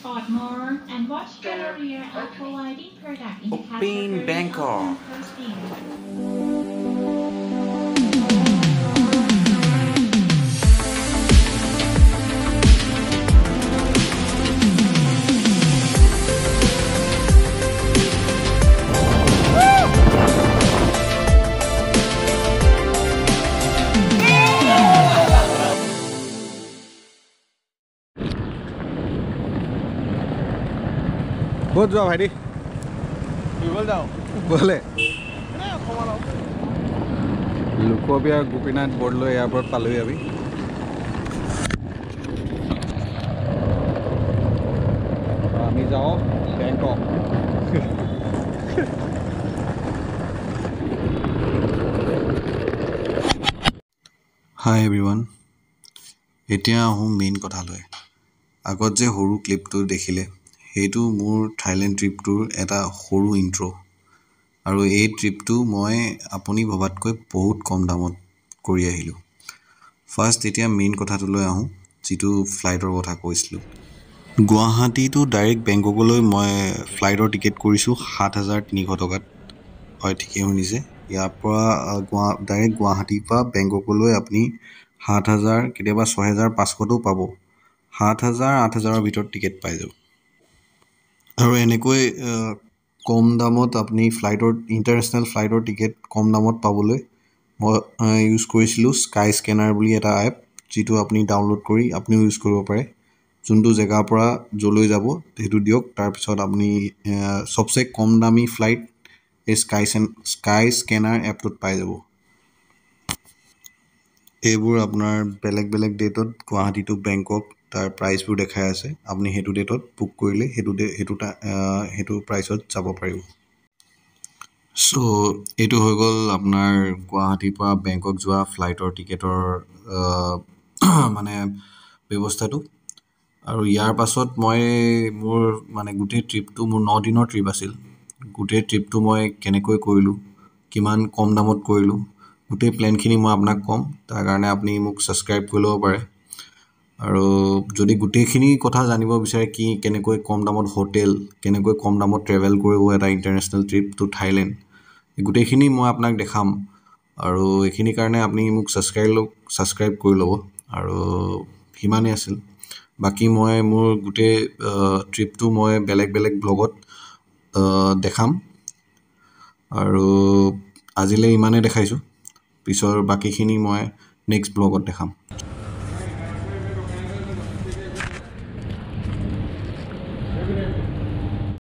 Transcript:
spot more and watch Galleria are providing product in the Pin category Bangkok. of hosting. ক'ত যোৱা ভাইটি ফুৰিবলৈ যাওঁ বলে লোকবিয়াৰ গোপীনাথ বৰদলৈ এয়াৰপৰ্ট পালোহি আমি আমি যাওঁ বেংকক হাই এভৰিৱান এতিয়া আহোঁ মেইন কথালৈ আগত যে সৰু ক্লিপটো দেখিলে সেইটো মোৰ থাইলেণ্ড ট্ৰিপটোৰ এটা সৰু ইণ্ট্ৰ' আৰু এই ট্ৰিপটো মই আপুনি ভবাতকৈ বহুত কম দামত কৰি আহিলোঁ ফাৰ্ষ্ট এতিয়া মেইন কথাটোলৈ আহোঁ যিটো ফ্লাইটৰ কথা কৈছিলোঁ গুৱাহাটী টু ডাইৰেক্ট বেংককলৈ মই ফ্লাইটৰ টিকেট কৰিছোঁ ৭,৩০০ টকাত হয় ঠিকেই শুনিছে ইয়াৰ পৰা ডাইৰেক্ট গুৱাহাটীৰ পৰা বেংককলৈ আপুনি ৭,০০০ কেতিয়াবা ৬,৫০০টো পাব ৭,০০০ ৮,০০০ৰ ভিতৰত টিকেট পাই যাব আৰু এনেকৈ কম দামত আপুনি ইণ্টাৰনেশ্যনেল ফ্লাইটৰ টিকেট কম দামত পাবলৈ মই ইউজ কৰিছিলোঁ স্কাই স্কেনাৰ বুলি এটা এপ যিটো আপুনি ডাউনলোড কৰি আপুনিও ইউজ কৰিব পাৰে যোনটো জেগাৰ পৰা য'লৈ যাব সেইটো দিয়ক তাৰপিছত আপুনি চবচে কম দামী ফ্লাইট এই স্কাই স্কেনাৰ এপটোত পাই যাব এইবোৰ আপোনাৰ বেলেগ বেলেগ ডেটত গুৱাহাটী টু বেংকক তাৰ প্ৰাইচবোৰ দেখাই আছে আপুনি সেইটো ডেটত বুক কৰিলে সেইটো প্ৰাইচত যাব পাৰিব চ' এইটো হৈ গ'ল আপোনাৰ গুৱাহাটীৰ পৰা বেংকক যোৱা ফ্লাইটৰ টিকেটৰ মানে ব্যৱস্থাটো আৰু ইয়াৰ পাছত মই মোৰ মানে গোটেই ট্ৰিপটো মোৰ 9 দিনৰ ট্ৰিপ আছিল গোটেই ট্ৰিপটো মই কেনেকৈ কৰিলোঁ কিমান কম দামত কৰিলোঁ গোটেই প্লেনখিনি মই আপোনাক ক'ম তাৰ কাৰণে আপুনি মোক ছাবস্ক্ৰাইব কৰি ল'ব পাৰে আৰু যদি গোটেইখিনি কথা জানিব বিচাৰে কি কেনেকৈ কম দামত হোটেল কেনেকৈ কম দামত ট্ৰেভেল কৰিব এটা ইণ্টাৰনেশ্যনেল ট্ৰিপ টু থাইলেণ্ড গোটেইখিনি মই আপোনাক দেখাম আৰু এইখিনি কাৰণে আপুনি মোক ছাবস্ক্ৰাইব কৰি ল'ব আৰু সিমানেই আছিল বাকী মই মোৰ গোটেই ট্ৰিপটো মই বেলেগ বেলেগ ব্লগত দেখাম আৰু আজিলৈ ইমানেই দেখাইছোঁ পিছৰ বাকীখিনি মই নেক্সট ব্লগত দেখাম